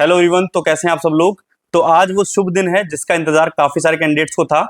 Hello everyone. तो कैसे हैं आप सब लोग। तो आज वो शुभ दिन है जिसका इंतजार काफी सारे कैंडिडेट्स को था।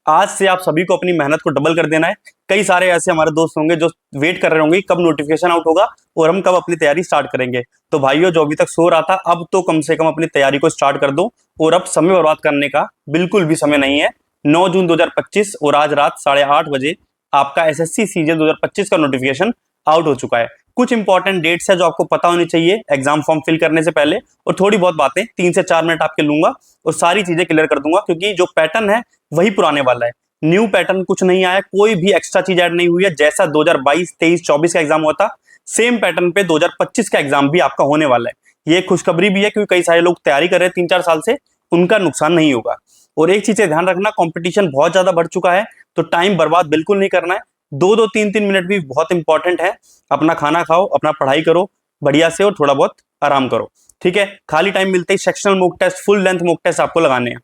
आज से आप सभी को अपनी मेहनत को डबल कर देना है। कई सारे ऐसे हमारे दोस्त होंगे जो वेट कर रहे होंगे कब नोटिफिकेशन आउट होगा और हम कब अपनी तैयारी स्टार्ट करेंगे। तो भाइयों, जो अभी तक सो रहा था, अब तो कम से कम अपनी तैयारी को स्टार्ट कर दो और अब समय बर्बाद करने का बिल्कुल भी समय नहीं है। 9 जून 2025 और आज रात 8:30 बजे आपका एसएससी सीजीएल 2025 का नोटिफिकेशन आउट हो चुका है। कुछ इंपॉर्टेंट डेट्स है जो आपको पता होनी चाहिए एग्जाम फॉर्म फिल करने से पहले, और थोड़ी बहुत बातें 3 से 4 मिनट आपके लूंगा और सारी चीजें क्लियर कर दूंगा, क्योंकि जो पैटर्न है वही पुराने वाला है। न्यू पैटर्न कुछ नहीं आया, कोई भी एक्स्ट्रा चीज ऐड नहीं हुई है। जैसा 2022, 23, 24 का एग्जाम हुआ था, सेम पैटर्न पे 2025 का एग्जाम भी आपका होने वाला है। ये खुशखबरी भी है क्योंकि कई सारे लोग तैयारी कर रहे हैं 3-4 साल से, उनका नुकसान नहीं होगा। और एक चीज से ध्यान रखना, कंपटीशन बहुत ज्यादा बढ़ चुका है, तो टाइम बर्बाद बिल्कुल नहीं करना है। 2-2, 3-3 मिनट भी बहुत इंपॉर्टेंट है। अपना खाना खाओ, अपना पढ़ाई करो बढ़िया से और थोड़ा बहुत आराम करो, ठीक है। खाली टाइम मिलते ही sectional mock test, full length mock test आपको लगाने हैं।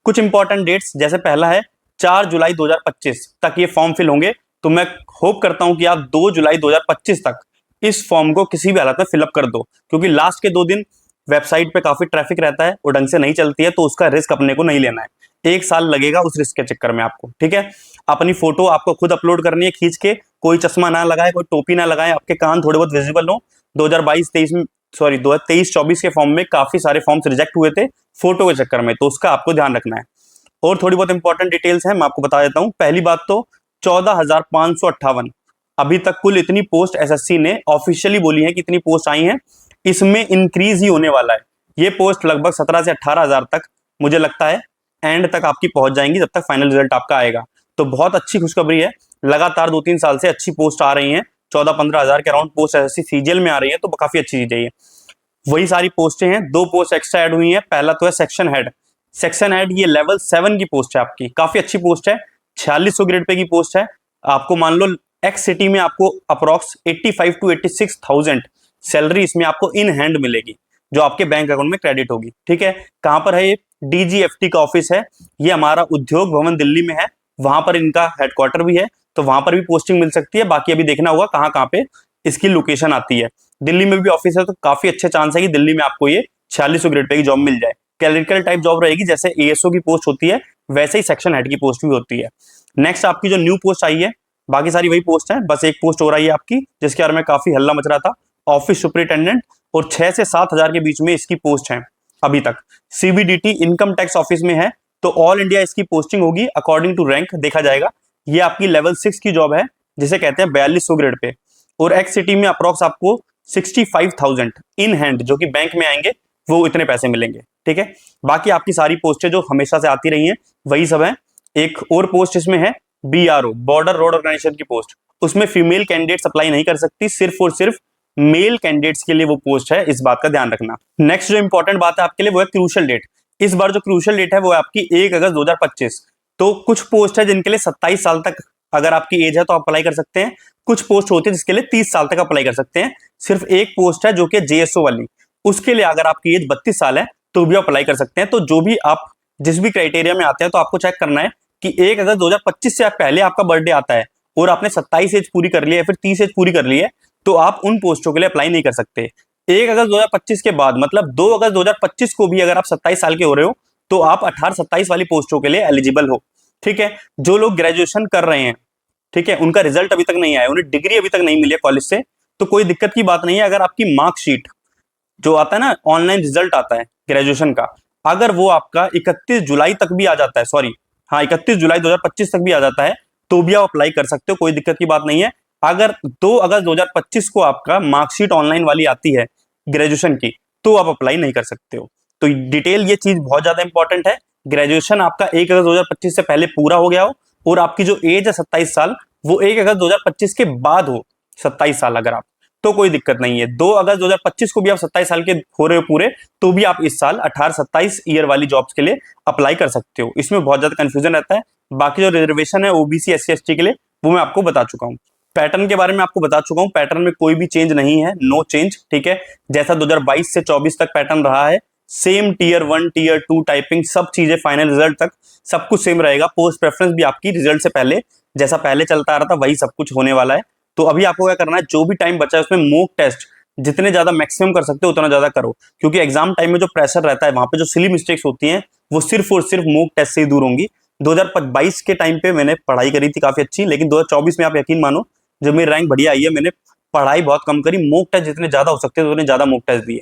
कुछ इंपॉर्टेंट डेट्स, जैसे पहला है 4 जुलाई 2025 तक ये फॉर्म फिल होंगे। तो मैं होप करता हूं कि आप 2 जुलाई 2025 तक इस फॉर्म को किसी भी हालत में फिलअप कर दो, क्योंकि लास्ट के 2 दिन वेबसाइट पे काफी ट्रैफिक रहता है और ढंग से नहीं चलती है, तो उसका रिस्क अपने को नहीं लेना है। 1 साल लगेगा उस रिस्क के चक्कर में आपको, ठीक है। अपनी फोटो आपको खुद अपलोड करनी है खींच के, कोई चश्मा ना लगाए, कोई टोपी ना लगाए, आपके कान थोड़े बहुत विजिबल हो। 2022-23 में, सॉरी 2023-24 के फॉर्म में काफी सारे फॉर्म्स रिजेक्ट हुए थे फोटो के चक्कर में, तो उसका आपको ध्यान रखना है। और थोड़ी बहुत इंपॉर्टेंट डिटेल्स हैं, मैं आपको बता देता हूं। पहली बात तो 14,558 अभी तक कुल इतनी पोस्ट एसएससी ने ऑफिशियली बोली है कि इतनी पोस्ट आई हैं। इसमें इंक्रीज ही होने वाला है। ये पोस्ट लगभग 17 से 18,000 तक मुझे लगता है एंड तक आपकी पहुंच जाएंगी, जब तक फाइनल रिजल्ट आपका आएगा। तो बहुत अच्छी खुशखबरी है। लगातार 2-3 साल से अच्छी पोस्ट आ रही हैं, 14-15 हजार के अराउंड पोस्ट एसएससी सीजीएल में आ रही है, तो काफी अच्छी चीज है ये। वही सारी पोस्टें हैं। 2 पोस्ट एक्स्ट्रा ऐड हुई हैं। पहला तो है सेक्शन हेड। सेक्शन हेड ये लेवल 7 की पोस्ट है आपकी, काफी अच्छी पोस्ट है। 4600 ग्रेड पे की पोस्ट है। आपको मान लो एक्स सिटी में आपको अप्रोक्स 85 to 86,000 सैलरी इसमें आपको इन हैंड मिलेगी, जो आपके बैंक अकाउंट में क्रेडिट होगी, ठीक है। कहां पर है ये? डीजीएफटी का ऑफिस है। ये हमारा उद्योग भवन दिल्ली में है, वहां पर इनका हेडक्वार्टर भी है, तो वहां पर भी पोस्टिंग मिल सकती है। बाकी अभी देखना होगा कहां कहां पे इसकी लोकेशन आती है। दिल्ली में भी ऑफिस है, तो काफी अच्छे चांस है कि दिल्ली में आपको ये 4600 ग्रेड पे की जॉब मिल जाए। क्लरिकल टाइप जॉब रहेगी, जैसे एएसओ की पोस्ट होती है वैसे ही सेक्शन हेड की पोस्ट भी होती है। नेक्स्ट आपकी जो न्यू पोस्ट आई है, बाकी सारी वही पोस्ट है, बस एक पोस्ट हो रही है आपकी जिसके बारे में काफी हल्ला मच रहा था, ऑफिस सुपरिटेंडेंट, और 6 से 7 हजार के बीच में इसकी पोस्ट है अभी तक। सीबीडीटी इनकम टैक्स ऑफिस में है, तो ऑल इंडिया इसकी पोस्टिंग होगी अकॉर्डिंग टू रैंक देखा जाएगा। ये आपकी लेवल 6 की जॉब है, जिसे कहते हैं 4200 ग्रेड पे। और एक्स सिटी में अप्रोक्स आपको 65,000 इन हैंड जो कि बैंक में आएंगे, वो इतने पैसे मिलेंगे, ठीक है। बाकी आपकी सारी पोस्टें जो हमेशा से आती रही हैं वही सब है। एक और पोस्ट इसमें है बीआरओ, बॉर्डर रोड ऑर्गेनाइजेशन की पोस्ट। उसमें फीमेल कैंडिडेट्स अप्लाई नहीं कर सकती, सिर्फ और सिर्फ मेल कैंडिडेट्स के लिए वो पोस्ट है, इस बात का ध्यान रखना। नेक्स्ट जो इंपॉर्टेंट बात है आपके लिए वो है क्रूशियल डेट। इस बार जो क्रूशियल डेट है वो है आपकी 1 अगस्त 2025। तो कुछ पोस्ट है जिनके लिए 27 साल तक अगर आपकी एज है तो आप अप्लाई कर सकते हैं। कुछ पोस्ट होती है जिसके लिए 30 साल तक अप्लाई कर सकते हैं। सिर्फ एक पोस्ट है जो कि जेएसओ वाली, उसके लिए अगर आपकी एज 32 साल है तो भी अप्लाई कर सकते हैं। तो जो भी आप जिस भी क्राइटेरिया में आते हैं, तो आपको चेक करना है कि 1 अगस्त 2025 से पहले आपका बर्थडे आता है और आपने 27 एज पूरी कर ली है, फिर 30 एज पूरी कर ली है, तो आप उन पोस्टों के लिए अप्लाई नहीं कर सकते। 1 अगस्त 2025 के बाद मतलब 2 अगस्त 2025 को भी अगर आप 27 साल के हो रहे हो तो आप 18-27 वाली पोस्टों के लिए एलिजिबल हो, ठीक है। जो लोग ग्रेजुएशन कर रहे हैं, ठीक है, उनका रिजल्ट अभी तक नहीं आया, उन्हें डिग्री अभी तक नहीं मिली है कॉलेज से, तो कोई दिक्कत की बात नहीं है। अगर आपकी मार्कशीट जो आता है ना, ऑनलाइन रिजल्ट आता है ग्रेजुएशन का, अगर वो आपका 31 जुलाई तक भी आ जाता है, सॉरी हाँ 31 जुलाई 2025 तक भी आ जाता है, तो भी आप अप्लाई कर सकते हो, कोई दिक्कत की बात नहीं है। अगर 2 अगस्त 2025 को आपका मार्कशीट ऑनलाइन वाली आती है ग्रेजुएशन की, तो आप अप्लाई नहीं कर सकते हो। तो डिटेल ये चीज बहुत ज्यादा इंपॉर्टेंट है। ग्रेजुएशन आपका 1 अगस्त 2025 से पहले पूरा हो गया हो, और आपकी जो एज है 27 साल, वो 1 अगस्त 2025 के बाद हो 27 साल अगर आप, तो कोई दिक्कत नहीं है। 2 अगस्त 2025 को भी आप 27 साल के हो रहे हो पूरे, तो भी आप इस साल 18-27 ईयर वाली जॉब्स के लिए अप्लाई कर सकते हो। इसमें बहुत ज्यादा कंफ्यूजन रहता है। बाकी जो रिजर्वेशन है ओबीसी SC ST के लिए, वो मैं आपको बता चुका हूँ। पैटर्न के बारे में आपको बता चुका हूँ, पैटर्न में कोई भी चेंज नहीं है, नो चेंज, ठीक है। जैसा 2022 से 24 तक पैटर्न रहा है, सेम टियर 1 टियर 2 टाइपिंग सब चीजें फाइनल रिजल्ट तक सब कुछ सेम रहेगा। पोस्ट प्रेफरेंस भी आपकी रिजल्ट से पहले जैसा पहले चलता आ रहा था वही सब कुछ होने वाला है। तो अभी आपको क्या करना है, जो भी टाइम बचा है उसमें मॉक टेस्ट जितने ज्यादा मैक्सिमम कर सकते हो उतना ज्यादा करो, क्योंकि एग्जाम टाइम में जो प्रेशर रहता है वहां पे जो सिली मिस्टेक्स होती हैं वो सिर्फ और सिर्फ मॉक टेस्ट से ही दूर होंगी। 2022 के टाइम पे मैंने पढ़ाई करी थी काफी अच्छी, लेकिन 2024 में आप यकीन मानो जब मेरी रैंक बढ़िया आई है मैंने पढ़ाई बहुत कम करी, मॉक टेस्ट जितने ज्यादा हो सकते हैं उतने ज्यादा मॉक टेस्ट दिए।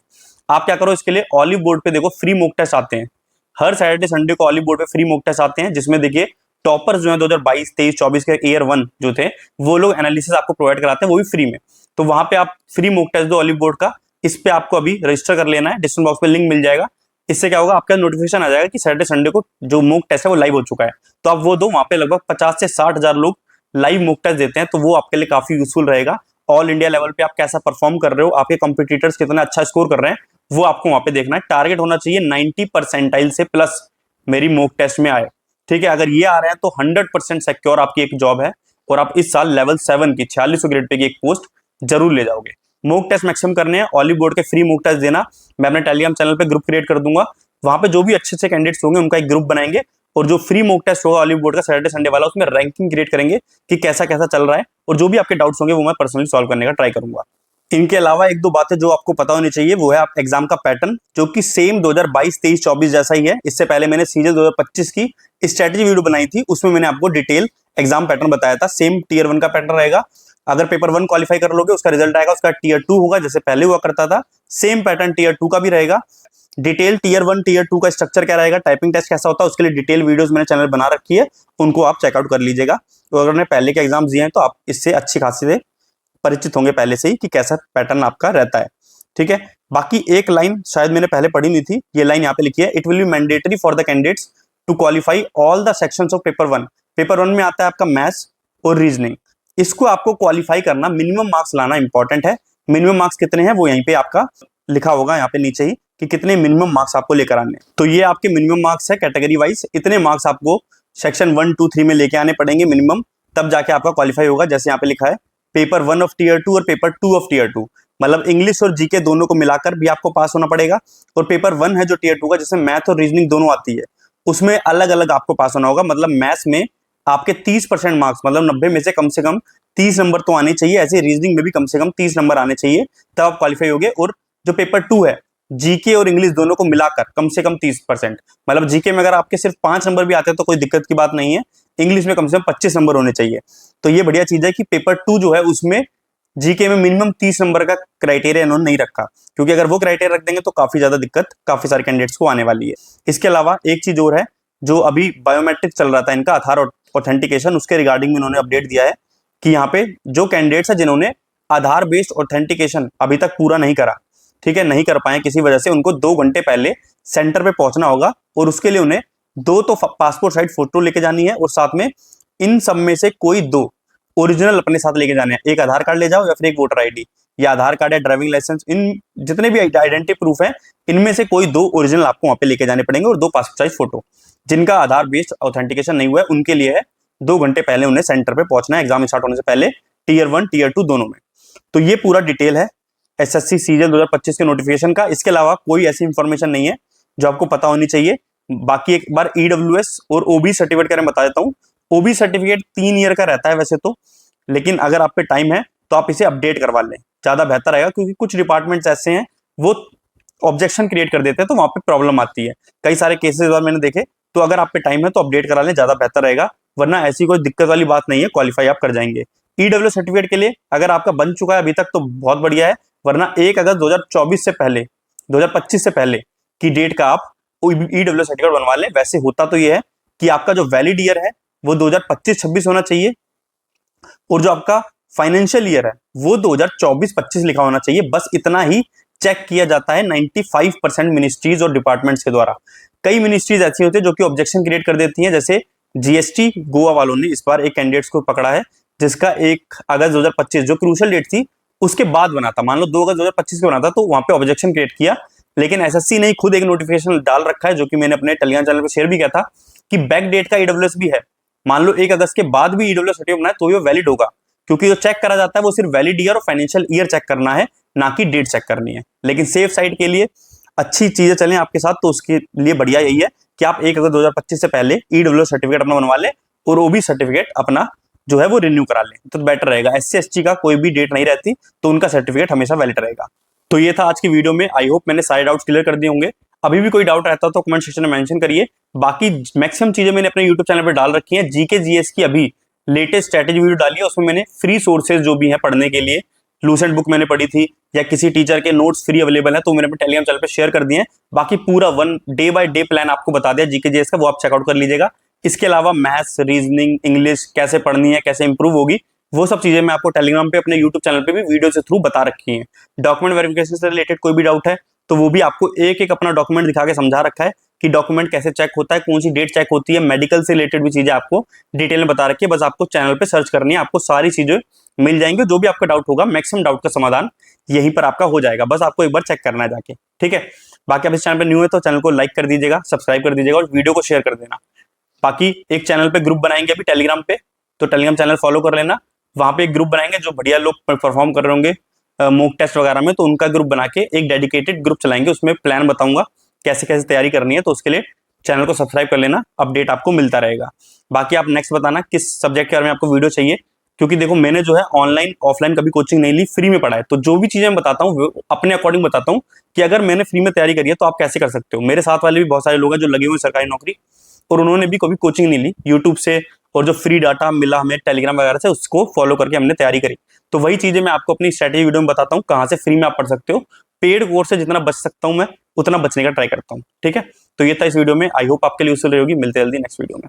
आप क्या करो इसके लिए, ऑलिव बोर्ड पे देखो फ्री मॉक टेस्ट आते हैं, हर सैटरडे संडे को ऑलिव बोर्ड पे फ्री मॉक टेस्ट आते हैं, जिसमें देखिए टॉपर्स जो है 2022 23 24 के ईयर 1 जो थे वो लोग एनालिसिस आपको प्रोवाइड कराते हैं, वो भी फ्री में। तो वहां पे आप फ्री मॉक टेस्ट दो ऑलिव बोर्ड का, इस पे आपको अभी रजिस्टर कर लेना है, डिस्क्रिप्शन बॉक्स में लिंक मिल जाएगा। इससे क्या होगा, आपका नोटिफिकेशन आ जाएगा कि सैटरडे संडे को जो मॉक टेस्ट है वो लाइव हो चुका है, तो आप वो दो। वहां पे लगभग 50 से 60 हजार लोग लाइव मॉक टेस्ट देते हैं, तो वो आपके लिए काफी यूजफुल रहेगा। ऑल इंडिया लेवल पे आप कैसा परफॉर्म कर रहे हो, आपके कंपटीटर्स कितना अच्छा स्कोर कर रहे हैं, वो आपको वहां पे देखना है। टारगेट होना चाहिए 90% से प्लस मेरी मॉक टेस्ट में आए, ठीक है। अगर ये आ रहे हैं तो 100% सिक्योर आपकी एक जॉब है, और आप इस साल लेवल 7 की 4600 ग्रेड पे की एक पोस्ट जरूर ले जाओगे। मॉक टेस्ट मैक्सिमम करने हैं, ऑलिव बोर्ड के फ्री मॉक टेस्ट देना। मैं अपने टेलीग्राम चैनल पे ग्रुप क्रिएट कर दूंगा, वहां पे जो भी अच्छे अच्छे कैंडिडेट्स होंगे उनका एक ग्रुप बनाएंगे, और जो फ्री मॉक टेस्ट होगा ऑलिव बोर्ड का सैटरडे संडे वाला, उसमें रैंकिंग क्रिएट करेंगे कि कैसा कैसा चल रहा है, और जो भी आपके डाउट्स होंगे वो मैं पर्सनली सॉल्व करने का ट्राई करूंगा। इनके अलावा एक दो बातें जो आपको पता होनी चाहिए, वो है आप एग्जाम का पैटर्न, जो कि सेम 2022 23 24 जैसा ही है। इससे पहले मैंने सीजन 2025 की स्ट्रेटेजी वीडियो बनाई थी, उसमें मैंने आपको डिटेल एग्जाम पैटर्न बताया था। सेम टीयर 1 का पैटर्न रहेगा, अगर पेपर 1 क्वालिफाई कर लोगे उसका रिजल्ट आएगा, उसका टीयर 2 होगा जैसे पहले हुआ करता था, सेम पैटर्न टीयर 2 का भी रहेगा। डिटेल टीयर 1 टीयर 2 का स्ट्रक्चर क्या रहेगा, टाइपिंग टेस्ट कैसा होता है, उसके लिए डिटेल वीडियोस मैंने चैनल बना रखी है, उनको आप चेकआउट कर लीजिएगा। तो अगर आपने पहले के एग्जाम दिए हैं तो आप इससे अच्छी खासी से परिचित होंगे पहले से ही कि कैसा पैटर्न आपका रहता है, ठीक है। बाकी एक लाइन शायद मैंने पहले पढ़ी नहीं थी, ये लाइन यहाँ पे लिखी है, it will be mandatory for the candidates to qualify all the sections of paper 1। Paper 1 में आता है आपका मैथ्स और रीजनिंग, इसको आपको क्वालिफाई करना, मिनिमम मार्क्स लाना इंपॉर्टेंट है। मिनिमम मार्क्स कितने हैं वो यहीं पे आपका लिखा होगा यहाँ पे नीचे ही, कि कितने मिनिमम मार्क्स आपको लेकर आने। तो ये आपके मिनिमम मार्क्स है कैटेगरी वाइज, इतने मार्क्स आपको सेक्शन 1 2 3 में लेके आने पड़ेंगे मिनिमम, तब जाके आपका क्वालिफाई होगा। जैसे यहाँ पे लिखा है पेपर 1 ऑफ टीयर 2 और पेपर 2 ऑफ टीयर 2, मतलब इंग्लिश और जीके दोनों को मिलाकर भी आपको पास होना पड़ेगा। और पेपर 1 है जो टीयर 2 का, जिसमें मैथ और रीजनिंग दोनों आती है, उसमें अलग अलग आपको पास होना होगा। मतलब मैथ्स में आपके 30% मार्क्स, मतलब 90 में से कम 30 नंबर तो आने चाहिए, ऐसे रीजनिंग में भी कम से कम 30 नंबर आने चाहिए, तब आप क्वालिफाई होगे। और जो पेपर 2 है, जीके और इंग्लिश दोनों को मिलाकर कम से कम 30%, मतलब जीके में अगर आपके सिर्फ 5 नंबर भी आते हैं तो कोई दिक्कत की बात नहीं है, इंग्लिश में कम से कम 25 नंबर होने चाहिए। तो ये बढ़िया चीज है कि पेपर 2 जो है उसमें जीके में मिनिमम 30 नंबर का क्राइटेरिया इन्होंने नहीं रखा, क्योंकि अगर वो क्राइटेरिया रख देंगे तो काफी ज्यादा दिक्कत काफी सारे कैंडिडेट्स को आने वाली है। इसके अलावा एक चीज और है, जो अभी बायोमेट्रिक चल रहा था इनका आधार ऑथेंटिकेशन, उसके रिगार्डिंग में इन्होंने अपडेट दिया है कि यहाँ पे जो कैंडिडेट्स है जिन्होंने आधार बेस्ड ऑथेंटिकेशन अभी तक पूरा नहीं करा, ठीक है, नहीं कर पाए किसी वजह से, उनको 2 घंटे पहले सेंटर पे पहुंचना होगा, और उसके लिए उन्हें 2 तो पासपोर्ट साइज फोटो लेके जानी है, और साथ में इन सब में से कोई 2 ओरिजिनल अपने साथ लेके जाने हैं। एक आधार कार्ड ले जाओ या फिर एक वोटर आईडी, या आधार कार्ड या ड्राइविंग लाइसेंस, इन जितने भी आइडेंटिटी प्रूफ है इनमें से कोई 2 ओरिजिनल आपको वहां पे लेके जाने पड़ेंगे, और 2 पासपोर्ट साइज फोटो। जिनका आधार बेस्ड ऑथेंटिकेशन नहीं हुआ है उनके लिए है 2 घंटे पहले उन्हें सेंटर पे पहुंचना है एग्जाम स्टार्ट होने से पहले, टीयर 1 टीयर 2 दोनों में। तो ये पूरा डिटेल है एसएससी सीजन 2025 के नोटिफिकेशन का। इसके अलावा कोई ऐसी इंफॉर्मेशन नहीं है जो आपको पता होनी चाहिए। बाकी एक बार ईडब्ल्यूएस और ओबी सर्टिफिकेट का मैं बता देता हूँ। ओबी सर्टिफिकेट 3 ईयर का रहता है वैसे तो, लेकिन अगर आप पे टाइम है तो आप इसे अपडेट करवा लें, ज्यादा बेहतर रहेगा, क्योंकि कुछ डिपार्टमेंट्स ऐसे हैं वो ऑब्जेक्शन क्रिएट कर देते हैं, तो वहां पे प्रॉब्लम आती है। कई सारे केसेस और मैंने देखे, तो अगर आप पे टाइम है तो अपडेट करा लें, ज्यादा बेहतर रहेगा, वरना ऐसी कोई दिक्कत वाली बात नहीं है, क्वालिफाई आप कर जाएंगे। ईडब्ल्यू सर्टिफिकेट के लिए अगर आपका बन चुका है अभी तक तो बहुत बढ़िया है, वरना 1 अगस्त 2024 से पहले 2025 से पहले की डेट का आप ईडब्ल्यू सर्टिफिकेट बनवा लें। वैसे होता तो ये है कि आपका जो वैलिड ईयर है वो 2025-26 होना चाहिए, और जो आपका फाइनेंशियल ईयर है वो 2024-25 लिखा होना चाहिए। बस इतना ही चेक किया जाता है 95% मिनिस्ट्रीज और डिपार्टमेंट्स के द्वारा। कई मिनिस्ट्रीज ऐसी होती है जो कि ऑब्जेक्शन क्रिएट कर देती हैं, जैसे जीएसटी गोवा वालों ने इस बार एक कैंडिडेट्स को पकड़ा है जिसका 1 अगस्त 2025 जो क्रूशियल डेट थी उसके बाद बना था, मान लो 2 अगस्त 2025 को बना था, तो वहां पे ऑब्जेक्शन क्रिएट किया। लेकिन एसएससी ने खुद एक नोटिफिकेशन डाल रखा है, जो कि मैंने अपने टेलीग्राम चैनल पर शेयर भी किया था, कि बैक डेट का ईडब्ल्यूएस भी है। मान लो 1 अगस्त के बाद भी ईडब्ल्यूएस सर्टिफिकेट बनाए तो ये वैलिड होगा, क्योंकि जो चेक करा जाता है वो सिर्फ वैलिड ईयर और फाइनेंशियल ईयर चेक करना है, ना कि डेट चेक करनी है। लेकिन सेफ साइड के लिए अच्छी चीजें चलें आपके साथ, तो उसके लिए बढ़िया यही है कि आप 1 अगस्त 2025 से पहले ईडब्ल्यूएस सर्टिफिकेट अपना बनवा लें, और ओबी सर्टिफिकेट अपना जो है वो रिन्यू करा लें, तो बेटर रहेगा। एससी एसटी का कोई भी डेट नहीं रहती, तो उनका सर्टिफिकेट हमेशा वैलिड रहेगा। तो ये था आज की वीडियो में। आई होप मैंने सारे डाउट्स क्लियर कर दिए होंगे। अभी भी कोई डाउट रहता हो तो कमेंट सेक्शन में मेंशन करिए। बाकी मैक्सिमम चीजें मैंने अपने यूट्यूब चैनल पर डाल रखी हैं। जीके जीएस की अभी लेटेस्ट स्ट्रेटेजी वीडियो डाली है, उसमें मैंने फ्री सोर्सेज जो भी हैं पढ़ने के लिए, लूसेंट बुक मैंने पढ़ी थी या किसी टीचर के नोट्स फ्री अवेलेबल है तो मैंने अपने टेलीग्राम चैनल पे शेयर कर दिए हैं। बाकी पूरा one day by day plan आपको बता दिया जीके जीएस का, वो आप चेकआउट कर लीजिएगा। इसके अलावा मैथ्स, रीजनिंग, इंग्लिश कैसे पढ़नी है, कैसे इंप्रूव होगी, वो सब चीजें मैं आपको टेलीग्राम पे अपने यूट्यूब चैनल पे भी वीडियो के थ्रू बता रखी हैं। डॉक्यूमेंट वेरिफिकेशन से रिलेटेड कोई भी डाउट है तो वो भी आपको एक एक अपना डॉक्यूमेंट दिखा के समझा रखा है कि डॉक्यूमेंट कैसे चेक होता है, कौन सी डेट चेक होती है, मेडिकल से रिलेटेड भी चीजें आपको डिटेल में बता रखी है। बस आपको चैनल पे सर्च करनी है, आपको सारी चीजें मिल जाएंगी। जो भी आपका डाउट होगा, मैक्सिमम डाउट का समाधान यहीं पर आपका हो जाएगा, बस आपको एक बार चेक करना है जाके, ठीक है। बाकी आप इस चैनल पर न्यू है तो चैनल को लाइक कर दीजिएगा, सब्सक्राइब कर दीजिएगा और वीडियो को शेयर कर देना। बाकी एक चैनल पे ग्रुप बनाएंगे अभी टेलीग्राम पे, तो टेलीग्राम चैनल फॉलो कर लेना। वहां पे एक ग्रुप बनाएंगे जो बढ़िया लोग परफॉर्म कर रहे होंगे मॉक टेस्ट वगैरह में, तो उनका ग्रुप बना के एक डेडिकेटेड ग्रुप चलाएंगे। उसमें प्लान बताऊंगा कैसे कैसे तैयारी करनी है, तो उसके लिए चैनल को सब्सक्राइब कर लेना, अपडेट आपको मिलता रहेगा। बाकी आप नेक्स्ट बताना किस सब्जेक्ट के बारे में आपको वीडियो चाहिए, क्योंकि देखो मैंने जो है ऑनलाइन ऑफलाइन कभी कोचिंग नहीं ली, फ्री में पढ़ा है। तो जो भी चीजें मैं बताता हूँ अपने अकॉर्डिंग बताता हूँ कि अगर मैंने फ्री में तैयारी करी है तो आप कैसे कर सकते हो। मेरे साथ वाले भी बहुत सारे लोग हैं जो लगे हुए सरकारी नौकरी और उन्होंने भी कभी कोचिंग नहीं ली, यूट्यूब से और जो फ्री डाटा मिला हमें टेलीग्राम वगैरह से उसको फॉलो करके हमने तैयारी करी। तो वही चीजें मैं आपको अपनी स्ट्रेटेजी वीडियो में बताता हूँ कहाँ से फ्री में आप पढ़ सकते हो। पेड कोर्स से जितना बच सकता हूँ मैं उतना बचने का ट्राई करता हूँ, ठीक है। तो ये था इस वीडियो में, आई होप आपके लिए यूजफुल रहेगी। मिलते जल्दी नेक्स्ट वीडियो में।